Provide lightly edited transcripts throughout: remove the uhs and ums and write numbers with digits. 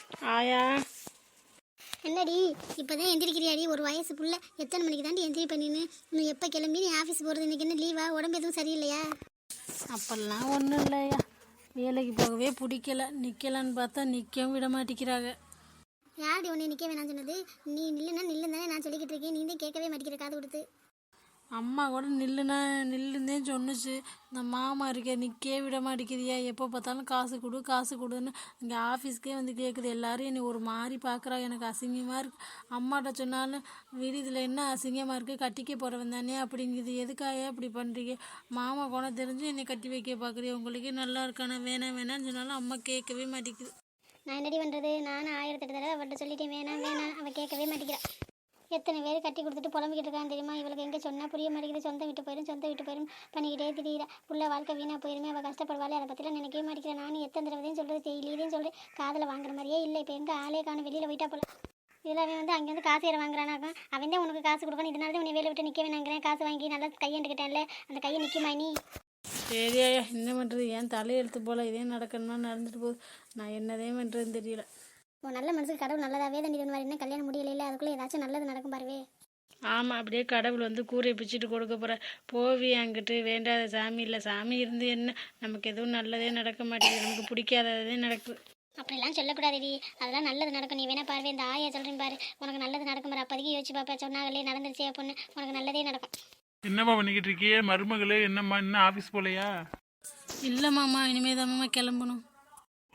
ஆயா, என்னடி இப்போதான் எந்திரிக்கிறியாடி? ஒரு வயசு புள்ள எத்தனை மணிக்கு தாண்டி எந்திரி பண்ணின்னு இன்னும் எப்போ கிளம்பி நீ ஆஃபீஸ் போகிறது? இன்னைக்கு என்ன லீவா? உடம்பு எதுவும் சரியில்லையா? அப்பெல்லாம் ஒன்றும் இல்லையா. வேலைக்கு போகவே பிடிக்கல. நிற்கலான்னு பார்த்தா நிற்கவும் விட மாட்டேங்கிறாங்க. யாரடி உன்னை நிற்க வேணாம்னு சொன்னது? நீ நில்லுன்னா நில்லுன்னு தானே நான் சொல்லிக்கிட்டு இருக்கேன். நீ தான் கேட்கவே மாட்டேங்கிற காது கொடுத்து. அம்மா கூட நில்லுன்னே சொன்னுச்சு. இந்த மாமா இருக்க நிற்கவே விட மாட்டேங்கிறியா, எப்போ பார்த்தாலும் காசு கொடு காசு கொடுன்னு இங்கே ஆஃபீஸ்க்கே வந்து கேட்குது. எல்லோரும் என்னை ஒரு மாதிரி பார்க்குறா. எனக்கு அசிங்கமாக இருக்குது. அம்மாட்ட சொன்னாலும் விடுதியில் என்ன அசிங்கமாக இருக்குது, கட்டிக்க போகிறவன் தானே அப்படிங்குது. எதுக்காக இப்படி பண்ணுறீங்க? மாமா கூட தெரிஞ்சு என்னை கட்டி வைக்க பார்க்குறீங்க. உங்களுக்கே நல்லா இருக்கானா? வேணான்னு சொன்னாலும் அம்மா கேட்கவே மாட்டேங்குது. நான் என்னடி பண்ணுறது? நானும் 1008 தடவை அவர்கிட்ட சொல்லிட்டேன், வேணாம் அவள் கேட்கவே மாட்டேங்கிறா. எத்தனை பேர் கட்டி கொடுத்துட்டு புலம்பிக்கிட்டு இருக்கான்னு தெரியுமா? இவளுக்கு எங்கே சொன்னால் புரிய மாட்டேங்குது. சொந்தம் விட்டு போயிடும் பண்ணிக்கிட்டே திடீர புள்ள வாழ்க்கை வீணாக போயிருமே, அவள் கஷ்டப்படுவாளே, அதை பற்றிலாம் நினைக்கவே மாட்டேங்கிறேன். நானும் எத்தனை தடவையும் சொல்கிறது, டெய்லியும் சொல்கிறேன், காதில் வாங்குற மாதிரியே இல்லை. இப்போ எங்கே ஆளே காணும், வெளியில் போயிட்டா போல. இதில் அவன் வந்து அங்கேருந்து காசு ஏற வாங்குறானாக்கா. அவன் தான் உனக்கு காசு கொடுப்பான். இதனால தான் உன்னை வேலை விட்டு நிற்க வேணாங்கிறேன். காசு வாங்கி நல்லா கையெண்டுக்கிட்டேன்ல, அந்த கையை நிற்குமா நீ? சரியா, என்ன பண்ணுறது? ஏன் தலையெழுத்து போல் இதே நடக்கணும்னா நடந்துட்டு போகுது. நான் என்னதே பண்ணுறதுன்னு தெரியல. உன் நல்ல மனசுக்கு கடவுள் நல்லதாகவே தான் இது மாதிரி. என்ன கல்யாணம் முடியல, அதுக்குள்ளே ஏதாச்சும் நல்லது நடக்கும் பாருவே. ஆமாம், அப்படியே கடவுள் வந்து கூரையை பிச்சுட்டு கொடுக்க போகிற. போவி அங்கிட்டு வேண்டாத சாமி இல்லை. சாமி இருந்து என்ன, நமக்கு எதுவும் நல்லதே நடக்க மாட்டேங்குது. நமக்கு பிடிக்காததே நடக்குது. அப்படிலாம் சொல்லக்கூடாதுடி, அதெல்லாம் நல்லது நடக்கும். நீ வேணா பாருவே, இந்த ஆயா சொல்கிறேன் பாரு, உனக்கு நல்லது நடக்கும் பாரு. அப்போதைக்கு யோசிச்சு பார்ப்பேன். சொன்னாங்களே நடந்துருச்சே பொண்ணு, உனக்கு நல்லதே நடக்கும். என்னம்மா பண்ணிக்கிட்டு இருக்கியே மருமகளே? என்னம்மா இன்னும் ஆஃபீஸ் போலையா? இல்லை மாமா, இனிமேல் தான் மாமா கிளம்பணும்.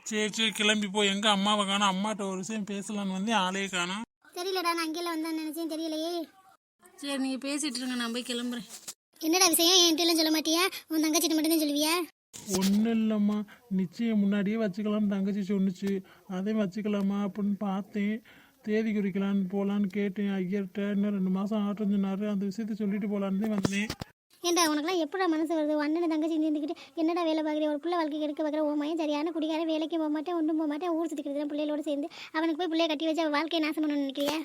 சரி கிளம்பி போ. எங்கே அம்மாவை காணோம்? அம்மாட்ட ஒரு விஷயம் பேசலான்னு வந்து ஆளையே காணோம். தெரியலடா, நான் அங்கேயே வந்தேன்னு நினச்சேன், தெரியலையே. சரி, நீங்கள் பேசிகிட்டு இருங்க, நான் போய் கிளம்புறேன். என்னடா விஷயம்? என்கிட்டலாம் சொல்ல மாட்டியா? உன் தங்கச்சிட்டு மட்டும்தான் சொல்லுவியா? ஒன்றும் இல்லைம்மா, நிச்சயம் முன்னாடியே வச்சுக்கலாம்னு தங்கச்சி சொன்னிச்சு. அதே வச்சுக்கலாமா அப்படின்னு பார்த்தேன். தேதி குறிக்கலான்னு போகலான்னு கேட்டேன் ஐயர்கிட்ட. இன்னும் 2 மாதம் ஆட்டம் சொன்னார். அந்த விஷயத்த சொல்லிட்டு போகலான்னு வந்தேன். ஏன்டா உனக்குலாம் எப்படா மனசு வருது? அண்ணன் தங்கச்சி இருந்துக்கிட்டு என்னடா வேலை பார்க்குற? ஒரு பிள்ளை வாழ்க்கை எடுக்க பார்க்குற உன் மையம் சரியான குடிக்கார, வேலைக்கு போக மாட்டேன், ஒன்றும் போக மாட்டேன், ஊர் சுற்றிக்கிட்டு பிள்ளைகளோடு சேர்ந்து அவனுக்கு போய் பிள்ளைய கட்டி வச்சு அவள் வாழ்க்கையை நாசம் பண்ணணும்னு நினைக்கிறியா?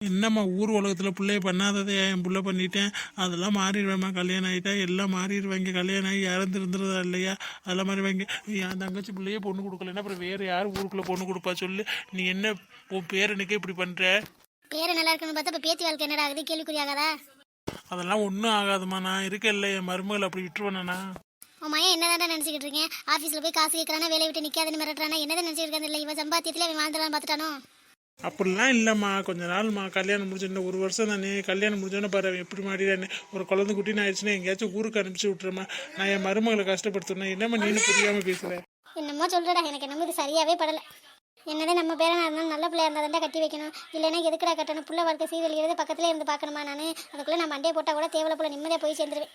என்னம்மா ஊர் உலகத்தில் பிள்ளைய பண்ணாததே என் பிள்ளை பண்ணிட்டேன். அதெல்லாம் மாறிடுவேம்மா. கல்யாணம் ஆகிட்டா எல்லாம் மாறிடுவாங்க. கல்யாணம் ஆகி இறந்துருந்துறதா இல்லையா? அதெல்லாம் மாறிடுவாங்க. என் தங்கச்சி பிள்ளையே பொண்ணு கொடுக்கலன்னா அப்புறம் வேறு யார் ஊருக்குள்ளே பொண்ணு கொடுப்பா சொல்லு? நீ என்ன உன் பேரனுக்கே இப்படி பண்ணுற? பேரை நல்லா இருக்குன்னு பார்த்தா இப்போ பேத்தி வாழ்க்கை என்னடா ஆகுது? கேள்விக்குறியாகாதா? அதெல்லாம் ஒன்றும் ஆகாதுமா. நான் இருக்கல, என் மருமகள் அப்படி விட்டுருவேண்ணா. உன் மையம் என்னதான் நினச்சிக்கிட்டு இருக்கேன்? ஆஃபீஸில் போய் காசு கேட்குறானா, வேலையை விட்டு நிற்காதுன்னு மிரட்டுறானா, என்னதான் நினச்சிருக்காங்க? இல்லை இவன் சம்பாத்தியத்தில் அவன் வாழ்ந்துடலாம் பார்த்துட்டானோ? அப்படிலாம் இல்லைம்மா, கொஞ்ச நாள்மா. கல்யாணம் முடிஞ்சோடனே 1 வருஷம் தானே. கல்யாணம் முடிஞ்சோடனே பாரு எப்படி மாறிடானே. ஒரு குழந்தை குட்டின்னு ஆயிடுச்சுன்னா எங்கேயாச்சும் ஊருக்கு அனுப்பிச்சு விட்டுறமா. நான் என் மருமகளை கஷ்டப்படுத்துனேன். என்னம்மா நீனு புரியாமல் பேசுகிறேன்? என்னமோ சொல்கிறடா, எனக்கு என்னமோ இது சரியாகவே படலை. என்னதே நம்ம பேரனா இருந்தாலும் நல்ல பிள்ளையா இருந்தால் தான் கட்டி வைக்கணும். இல்லைன்னா எதுக்கடா கட்டணும்? புள்ள வாழ்க்கை சீரழிகிறது பக்கத்துல இருந்து பார்க்கணுமா? நான் அதுக்குள்ளே நான் மண்டையை போட்டால் கூட தேவையில்ல போல நிம்மதியாக போய் சேர்ந்துருவேன்.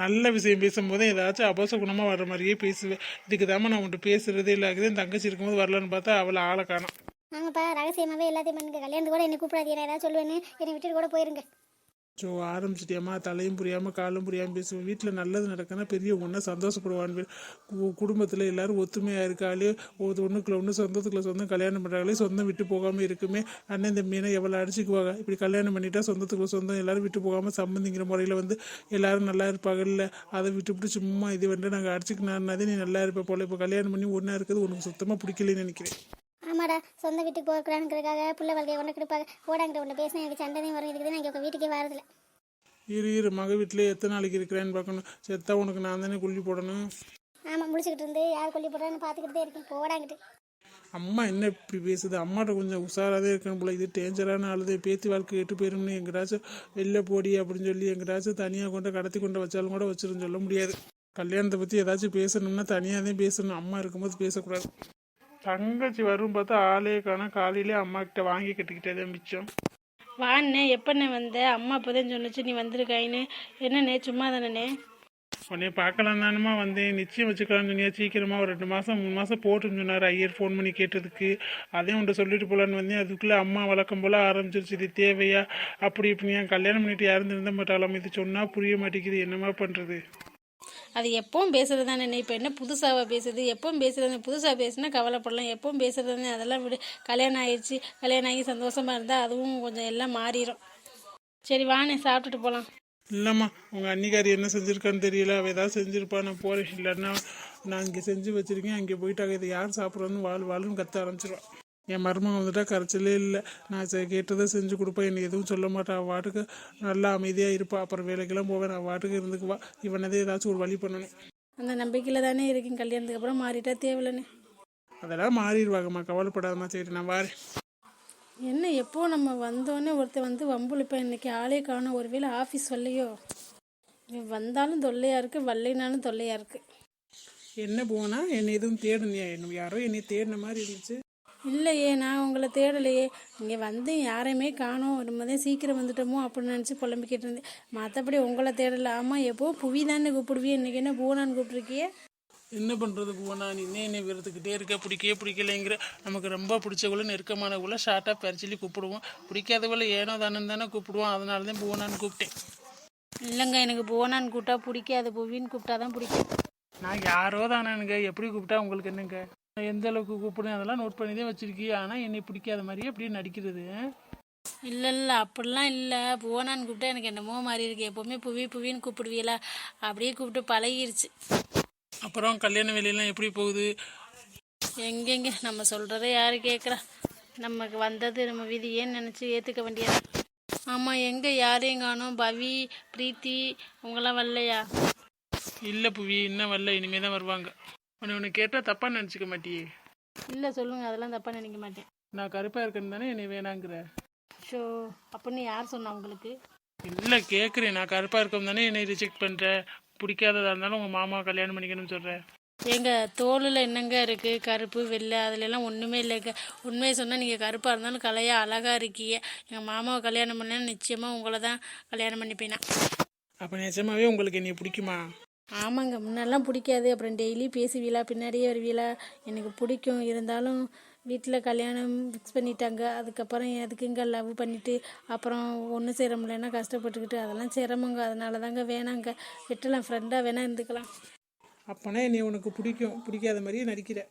நல்ல விஷயம் பேசும்போது ஏதாச்சும் அபசகுணமாக வர்ற மாதிரியே பேசுவேன். இதுக்கு தாம்மா நான் உன்ட்டு பேசுறதே இல்லை. என் தங்கச்சி இருக்கும்போது வரலான்னு பார்த்தா அவளை ஆளை காணோம். நாங்கப்பா ரகசியமாகவே எல்லாத்தையும் பண்ணுங்க. கல்யாணத்து கூட என்னை கூப்பிடாதீங்க. நான் ஏதாவது சொல்லுவேன்னு என்னை விட்டுட்டு கூட போயிருங்க. ஸோ ஆரம்பிச்சிட்டியாம்மா? தலையும் புரியாமல் காலும் புரியாமல் பேசுவேன். வீட்டில் நல்லது நடக்குன்னா பெரிய ஒன்றா சந்தோஷப்படுவான். குடும்பத்தில் எல்லோரும் ஒத்துமையாக இருக்காளே, ஒன்றுக்குள்ள ஒன்று சொந்தத்துக்குள்ள சொந்தம் கல்யாணம் பண்ணுறாங்களே, சொந்தம் விட்டு போகாமல் இருக்குமே. அண்ணன் தம்பினா எவ்வளோ அடிச்சுக்குவாங்க. இப்படி கல்யாணம் பண்ணிட்டா சொந்தத்துக்குள்ள சொந்தம் எல்லோரும் விட்டு போகாமல் சம்பந்திங்கிற முறையில் வந்து எல்லோரும் நல்லா இருப்பாங்கல்ல. அதை விட்டுவிட்டு சும்மா இது வந்து நாங்கள் அடிச்சுக்கினாருனாதே நீ நல்லா இருப்ப போல். இப்போ கல்யாணம் பண்ணி ஒன்றா இருக்குது உனக்கு சுத்தமாக பிடிக்கலன்னு நினைக்கிறேன். ஆமாடா, சொந்த வீட்டுக்கு போகிறானுங்கிறதுக்காக பிள்ளை வாழ்க்கையை ஒன்று கிடப்பாங்க. ஓடாங்கிட்ட ஒன்று பேசினா எனக்கு சண்டையும் வரும். இருக்குது நான் இங்கே வீட்டுக்கே வரதில்லை. இரு மக வீட்டிலே எத்தனை நாளைக்கு இருக்கிறேன்னு பார்க்கணும். செத்தா உனக்கு நான் தானே கொல்லி போடணும். ஆமாம், முடிச்சுக்கிட்டு இருந்து யார் கொல்லி போடுறான்னு பார்த்துக்கிட்டு தான் இருக்கேன். போடாங்கிட்டு அம்மா என்ன இப்படி பேசுது? அம்மாட்ட கொஞ்சம் உஷாராகவே இருக்கணும் போல. இது டேஞ்சரான ஆளுதே. பேத்தி வாழ்க்கை கெட்டு போயிரும்னு எங்கிட்டாச்சும் வெளில போடி அப்படின்னு சொல்லி எங்கிட்டாச்சும் தனியாக கொண்டு கடத்தி கொண்டு வச்சாலும் கூட வச்சிருந்து சொல்ல முடியாது. கல்யாணத்தை பற்றி ஏதாச்சும் பேசணும்னா தனியாக தான் பேசணும். அம்மா இருக்கும்போது பேசக்கூடாது. தங்கச்சி வரும் பார்த்தா ஆளே காணோம். காலையிலே அம்மா கிட்ட வாங்கி கட்டிக்கிட்டே மிச்சம். வாண்ணே, எப்பண்ணே வந்த? அம்மா அப்போதான் சொன்னிச்சு நீ வந்திருக்காயின்னு. என்னண்ணே சும்மா தானே? உடனே பார்க்கலாம் தானம்மா வந்தேன். நிச்சயம் வச்சுக்கலாம்னு சொன்னியா? சீக்கிரமாக ஒரு 2 மாதம் 3 மாதம் போட்டுன்னு சொன்னார் ஐயர் ஃபோன் பண்ணி கேட்டதுக்கு. அதையும் உன்ட்ட சொல்லிட்டு போகலான்னு வந்தேன். அதுக்குள்ளே அம்மா வழக்கம் போல் ஆரம்பிச்சிருச்சு. இது தேவையா? அப்படி இப்படி ஏன் கல்யாணம் பண்ணிட்டு யாரும் இருந்த மாட்டாலாம். இது சொன்னால் புரிய மாட்டேங்குது. என்னம்மா பண்ணுறது? அது எப்பவும் பேசுகிறது தானே. இப்போ என்ன புதுசாக பேசுது? எப்பவும் பேசுகிறது. புதுசாக பேசுனா கவலைப்படலாம். எப்பவும் பேசுகிறது தானே. அதெல்லாம் விடு. கல்யாணம் ஆயிடுச்சு. கல்யாணம் ஆகி சந்தோஷமாக இருந்தால் அதுவும் கொஞ்சம் எல்லாம் மாறிடும். சரி வாண்ணே, சாப்பிட்டுட்டு போகலாம். இல்லைம்மா, உங்கள் அன்னிக்காரி என்ன செஞ்சுருக்கான்னு தெரியல. அவள் ஏதாவது செஞ்சுருப்பா. நான் போகிறேன். இல்லைன்னா நான் இங்கே செஞ்சு வச்சுருக்கேன், அங்கே போயிட்டாங்க. இதை யார் சாப்பிட்றோன்னு வாழ்னு கத்த ஆரம்பிச்சிருவான். என் மருமகன் வந்துட்டா கரைச்சலே இல்லை. நான் கேட்டதை செஞ்சு கொடுப்பேன், என்னை எதுவும் சொல்ல மாட்டான். அவள் வாட்டுக்கு நல்லா அமைதியாக இருப்பாள். அப்புறம் வேலைக்கெல்லாம் போவேன், நான் வாட்டுக்கு இருந்துக்குவா. இவனதே ஏதாச்சும் ஒரு வழி பண்ணணும். அந்த நம்பிக்கையில் தானே இருக்கேன், கல்யாணத்துக்கு அப்புறம் மாறிட்டா தேவையில்லைன்னு. அதெல்லாம் மாறிடுவாங்கம்மா, கவலைப்படாதம்மா. சரி நான் வாரேன். என்ன எப்போ நம்ம வந்தோடனே ஒருத்தர் வந்து வம்புழுப்பேன், இன்னைக்கு ஆளே காணோம். ஒருவேளை ஆஃபீஸ் வரலையோ? இவன் வந்தாலும் தொல்லையாக இருக்குது, வரலைனாலும் தொல்லையாக இருக்குது. என்ன போனா என்னை எதுவும் தேடுனியா? என்ன யாரோ என்னை தேடின மாதிரி இருந்துச்சு. இல்லையே, நான் உங்களை தேடலையே. இங்கே வந்து யாரையுமே காணோம், ரொம்ப சீக்கிரம் வந்துட்டோமோ அப்படின்னு நினச்சி புலம்பிக்கிட்டு இருந்தேன். மற்றபடி உங்களை தேடலை. ஆமாம், எப்போ புவி தானே கூப்பிடுவியே, இன்றைக்கி என்ன பூனான்னு கூப்பிட்ருக்கியே? என்ன பண்ணுறது போனா, நீ என்னை வெறுத்துக்கிட்டே இருக்க. பிடிக்கவே பிடிக்கலைங்கிற. நமக்கு ரொம்ப பிடிச்சவள நெருக்கமானவள ஷார்ட்டாக பறிச்சலி கூப்பிடுவோம். பிடிக்காதவள ஏனோ தானே கூப்பிடுவோம். அதனால தான் போனான்னு கூப்பிட்டேன். இல்லைங்க, எனக்கு பூனான்னு கூப்பிட்டா பிடிக்காது, புவின்னு கூப்பிட்டா தான் பிடிக்கும். நான் யாரோ தானேங்க, எப்படி கூப்பிட்டா உங்களுக்கு என்னங்க? நான் எந்த அளவுக்கு கூப்பிடுவேன் அதெல்லாம் நோட் பண்ணி தான் வச்சிருக்கீங்க. ஆனால் என்னை பிடிக்காத மாதிரியே அப்படியே நடிக்கிறது. இல்லை அப்படிலாம் இல்லை. பூனான்னு கூப்பிட்டா எனக்கு என்னமோ மாதிரி இருக்குது. எப்போவுமே புவி புவின்னு கூப்பிடுவீங்களா, அப்படியே கூப்பிட்டு பழகிருச்சு. அப்புறம் கல்யாண வேலையெல்லாம் எப்படி போகுது? எங்கெங்க நம்ம சொல்கிறத யார் கேட்குறா? நமக்கு வந்தது நம்ம விதியேன்னு நினச்சி ஏற்றுக்க வேண்டியது. ஆமாம், எங்கே யாரையும் காணோம்? பவி, பிரீத்தி உங்களாம் வரலையா? இல்லை புவி, இன்னும் வரல. இனிமேல் தான் வருவாங்க. உன்னை கேட்டால் தப்பாக நினச்சிக்க மாட்டியே? இல்லை சொல்லுங்கள், அதெல்லாம் தப்பாக நினைக்க மாட்டேன். நான் கருப்பாக இருக்கேன்னு தானே என்னை வேணாங்கிற? ஷோ, அப்படின்னு யார் சொன்னா உங்களுக்கு? இல்லை கேட்குறேன், நான் கருப்பாக இருக்கோம் தானே என்னை ரிஜெக்ட் பண்ணுறேன். பிடிக்காததா இருந்தாலும் உங்கள் மாமா கல்யாணம் பண்ணிக்கணும்னு சொல்கிறேன். எங்கள் தோலில் என்னங்க இருக்குது? கருப்பு வெள்ளை அதுலலாம் ஒன்றுமே இல்லைங்க. உண்மையை சொன்னால் நீங்கள் கருப்பாக இருந்தாலும் கலையாக அழகாக இருக்கீங்க. எங்கள் மாமாவை கல்யாணம் பண்ணேன்னு நிச்சயமாக உங்களை தான் கல்யாணம் பண்ணிப்பேனா. அப்போ நிஜமாவே உங்களுக்கு என்னை பிடிக்குமா? ஆமாங்க, முன்னெல்லாம் பிடிக்காது, அப்புறம் டெய்லி பேசுவீங்களா, பின்னாடியே வருவீங்களா. எனக்கு பிடிக்கும், இருந்தாலும் வீட்டில் கல்யாணம் ஃபிக்ஸ் பண்ணிட்டாங்க. அதுக்கப்புறம் எதுக்குங்க லவ் பண்ணிவிட்டு அப்புறம் ஒன்றும் சேர முடியலன்னா கஷ்டப்பட்டுக்கிட்டு அதெல்லாம் சிரமங்க. அதனால தாங்க வேணாங்க, விட்டுலாம், ஃப்ரெண்டாக வேணால் இருந்துக்கலாம். அப்போனா என்னை உனக்கு பிடிக்கும், பிடிக்காத மாதிரியே நடிக்கிற.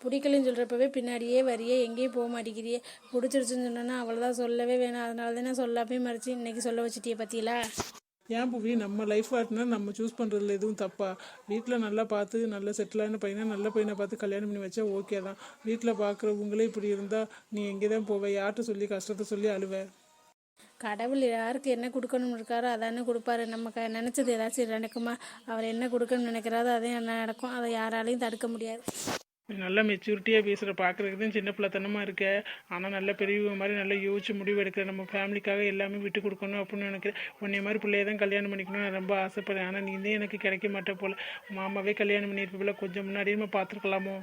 பிடிக்கலன்னு சொல்கிறப்பவே பின்னாடியே வரியே, எங்கேயும் போக மாட்டேங்கிறியே. பிடிச்சிருச்சுன்னு சொன்னோன்னா அவ்வளோதான், சொல்லவே வேணாம். அதனால தானே சொல்லாமே மறைச்சி இன்றைக்கி சொல்ல வச்சுட்டியே பற்றியில. ஏன் புவி, நம்ம லைஃப் பார்ட்னர் நம்ம சூஸ் பண்ணுறதுல எதுவும் தப்பா? வீட்டில் நல்லா பார்த்து நல்ல செட்டிலான பையனை, நல்ல பையனை பார்த்து கல்யாணம் பண்ணி வச்சா ஓகே தான். வீட்டில் பார்க்குறவங்களே இப்படி இருந்தால் நீ எங்கே தான் போவ? யார்கிட்ட சொல்லி கஷ்டத்தை சொல்லி அழுவ? கடவுள் யாருக்கு என்ன கொடுக்கணும்னு இருக்காரோ அதானே கொடுப்பாரு. நம்ம நினச்சது ஏதாச்சும் நடக்குமா? அவர் என்ன கொடுக்கணும்னு நினைக்கிறாரோ அதே என்ன நடக்கும். அதை யாராலையும் தடுக்க முடியாது. நல்ல மெச்சூரிட்டியாக பேசுகிற, பார்க்குறதுக்கு தான் சின்ன பிள்ளைத்தனமாக இருக்க. ஆனால் நல்ல பெரியவங்க மாதிரி நல்லா யோசிச்சு முடிவு எடுக்கிற. நம்ம ஃபேமிலிக்காக எல்லாமே விட்டு கொடுக்கணும் அப்படின்னு நினைக்கிறேன். உன்னை மாதிரி பிள்ளைய தான் கல்யாணம் பண்ணிக்கணும்னு நான் ரொம்ப ஆசைப்படுறேன். ஆனால் நீ தான் எனக்கு கிடைக்க மாட்டேன் போல். மாமாவே கல்யாணம் பண்ணியிருப்பில்ல, கொஞ்சம் முன்னாடியே நம்ம பார்த்துருக்கலாமோ?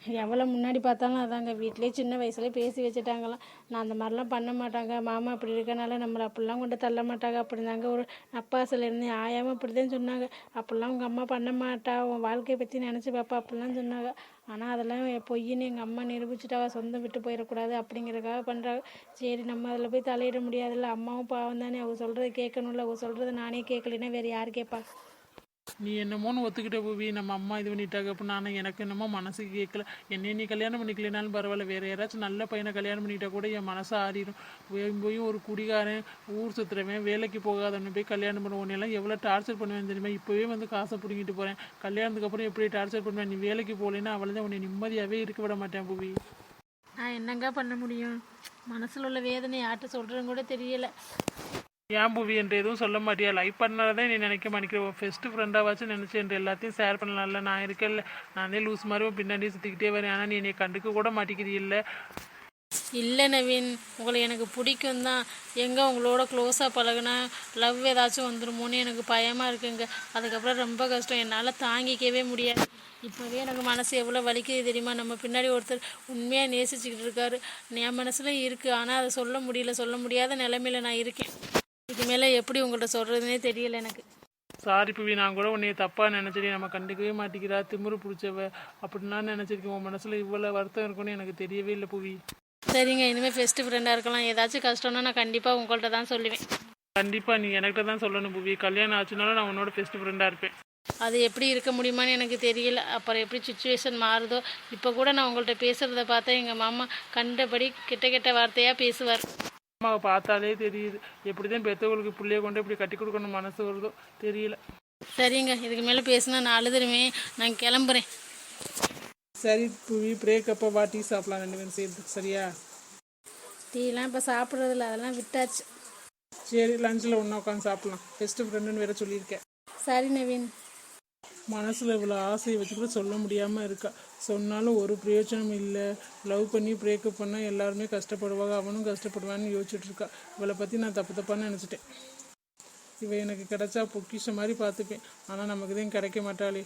எவ்வளோ முன்னாடி பார்த்தாலும் அதாங்க, வீட்டிலே சின்ன வயசுலேயே பேசி வச்சுட்டாங்களாம். நான் அந்த மாதிரிலாம் பண்ண மாட்டாங்க, மாமா அப்படி இருக்கனால நம்மளை அப்படிலாம் கொண்டு தள்ள மாட்டாங்க அப்படிதாங்க ஒரு நப்பாசில் இருந்து ஆயாமல் அப்படி தான் சொன்னாங்க. அப்படிலாம் உங்கள் அம்மா பண்ண மாட்டா, உன் வாழ்க்கையை பற்றி நினச்சி பாப்பா அப்படிலாம் சொன்னாங்க. ஆனால் அதெல்லாம் பொய்ன்னு எங்கள் அம்மா நிரூபிச்சுட்டாங்க. சொந்தம் விட்டு போயிடக்கூடாது அப்படிங்கிறதுக்காக பண்ணுறாங்க. சரி, நம்ம அதில் போய் தலையிட முடியாதுல்ல. அம்மாவும் பாவம் தானே, அவங்க சொல்கிறத கேட்கணும்ல. அவங்க சொல்கிறத நானே கேட்கலைன்னா வேறு யார் கேட்பா? நீ என்னமோன்னு ஒத்துக்கிட்ட புவி, நம்ம அம்மா இது பண்ணிட்டாங்க அப்படின்னு. ஆனால் எனக்கு என்னமோ மனசுக்கு கேட்கல. என்னை நீ கல்யாணம் பண்ணிக்கலனாலும் பரவாயில்ல, வேறு யாராச்சும் நல்ல பையனை கல்யாணம் பண்ணிட்டா கூட என் மனசை ஆறிடும். போய் ஒரு குடிகாரன், ஊர் சுற்றுறவன், வேலைக்கு போகாதவனை போய் கல்யாணம் பண்ண உடனேலாம் எவ்வளோ டார்ச்சர் பண்ணுவேன் தெரியுமா? இப்போவே வந்து காசை பிடிங்கிட்டு போகிறேன். கல்யாணத்துக்கு அப்புறம் எப்படி டார்ச்சர் பண்ணுவேன்? நீ வேலைக்கு போகலைன்னா அவளை தான் உன்னை நிம்மதியாகவே இருக்க விட மாட்டேன் புவி. நான் என்னங்க பண்ண முடியும்? மனசில் உள்ள வேதனை யார்கிட்ட சொல்கிறேன்னு கூட தெரியலை. ஏன் புவி என்று எதுவும் சொல்ல மாட்டியா? லைஃப் பண்ணாதான் நீ நினைக்க மாட்டேங்கிற. ஒரு ஃபெஸ்ட்டு ஃப்ரெண்டாவாச்சும் நினச்சி என்று எல்லாத்தையும் ஷேர் பண்ணலாம்ல. நான் இருக்கல, நானே லூஸ் மாதிரி பின்னாடி சுற்றிக்கிட்டே வரேன். ஆனால் நீ என்னை கண்டுக்க கூட மாட்டேங்கிறீல்ல. இல்லை நவீன், உங்களை எனக்கு பிடிக்கும் தான். எங்கே உங்களோட க்ளோஸாக பழகுனா லவ் ஏதாச்சும் வந்துடுமோன்னு எனக்கு பயமாக இருக்குங்க. அதுக்கப்புறம் ரொம்ப கஷ்டம், என்னால் தாங்கிக்கவே முடியாது. இப்போவே எனக்கு மனசு எவ்வளோ வலிக்குது தெரியுமா? நம்ம பின்னாடி ஒருத்தர் உண்மையாக நேசிச்சுக்கிட்டு இருக்காரு. என் மனசில் இருக்குது, ஆனால் அதை சொல்ல முடியாத நிலைமையில் நான் இருக்கேன். இது மேலே எப்படி உங்கள்கிட்ட சொல்கிறதுனே தெரியல எனக்கு. சாரி புவி, நான் கூட உன்னைய தப்பாக நினச்சிட்டேன். நம்ம கண்டுக்கவே மாட்டேங்கிறா, திமிரு பிடிச்சவ அப்படின்லாம் நினச்சிருக்கேன். உன் மனசில் இவ்வளோ வருத்தம் இருக்குன்னு எனக்கு தெரியவே இல்லை புவி. சரிங்க, இனிமேல் ஃபெஸ்ட்டு ஃப்ரெண்டாக இருக்கலாம். ஏதாச்சும் கஷ்டம்னா நான் கண்டிப்பாக உங்கள்கிட்ட தான் சொல்லுவேன். கண்டிப்பாக நீ என்கிட்ட தான் சொல்லணும் புவி. கல்யாணம் ஆச்சுனாலும் நான் உன்னோட ஃபெஸ்ட்டு ஃப்ரெண்டாக இருப்பேன். அது எப்படி இருக்க முடியுமான்னு எனக்கு தெரியல. அப்புறம் எப்படி சுச்சுவேஷன் மாறுதோ. இப்போ கூட நான் உங்கள்கிட்ட பேசுகிறத பார்த்தா எங்கள் மாமா கண்டபடி கெட்ட வார்த்தையாக பேசுவார். அம்மாவை பார்த்தாலே தெரியுது எப்படி தான் பெற்றவங்களுக்கு பிள்ளைய கொண்டு இப்படி கட்டி கொடுக்கணும் மனசு வருதோ தெரியல. சரிங்க, இதுக்கு மேலே பேசுனா நான் அழுதுருவேன். நான் கிளம்புறேன். சரி புவி, பிரேக்கப்போ வா டீ சாப்பிடலாம் 2 பேரும் சேர்ந்து, சரியா? டீலாம் இப்போ சாப்பிட்றதில்ல, அதெல்லாம் விட்டாச்சு. சரி, லஞ்சில் ஒன்றா உட்காந்து சாப்பிட்லாம். பெஸ்ட்டு ஃப்ரெண்டுன்னு வேற சொல்லியிருக்கேன். சரி நவீன். மனசில் இவ்வளோ ஆசையை வச்சுக்கூட சொல்ல முடியாமல் இருக்கா. சொன்னாலும் ஒரு பிரயோஜனம் இல்லை. லவ் பண்ணி பிரேக்கப் பண்ணால் எல்லாருமே கஷ்டப்படுவாங்க, அவனும் கஷ்டப்படுவான்னு யோசிச்சுட்டு இருக்கா. இவளை பற்றி நான் தப்பான்னு நினச்சிட்டேன். இவ எனக்கு கிடைச்சா பொக்கிஷ மாதிரி பார்த்துப்பேன். ஆனால் நமக்கு தான் கிடைக்க மாட்டாளே.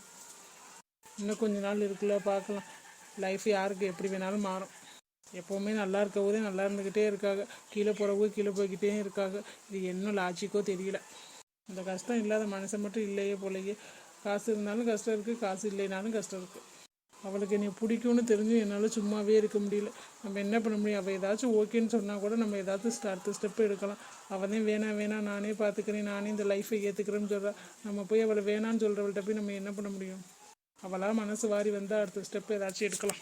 இன்னும் கொஞ்ச நாள் இருக்குல்ல, பார்க்கலாம். லைஃப் யாருக்கு எப்படி வேணாலும் மாறும். எப்போவுமே நல்லா இருக்கவதே நல்லா இருந்துக்கிட்டே இருக்காங்க, கீழே போகிறவங்க கீழே போய்கிட்டே இருக்காங்க. இது என்ன லாஜிக்கோ தெரியல. இந்த கஷ்டம் இல்லாத மனுஷன் மட்டும் இல்லையே போலையே. காசு இருந்தாலும் கஷ்டம் இருக்குது, காசு இல்லைனாலும் கஷ்டம் இருக்குது. அவளுக்கு என்னை பிடிக்கும்னு தெரிஞ்சு என்னால் சும்மாவே இருக்க முடியல. நம்ம என்ன பண்ண முடியும்? அவள் ஏதாச்சும் ஓகேன்னு சொன்னால் கூட நம்ம ஏதாச்சும் அடுத்த ஸ்டெப்பு எடுக்கலாம். அவள் தான் வேணாம் நானே பார்த்துக்கிறேன், நானே இந்த லைஃப்பை ஏற்றுக்கிறேன்னு சொல்கிறா. நம்ம போய் அவளை வேணான்னு சொல்கிறவள்கிட்ட போய் நம்ம என்ன பண்ண முடியும்? அவளாக மனசு வாரி வந்தால் அடுத்த ஸ்டெப்பு ஏதாச்சும் எடுக்கலாம்.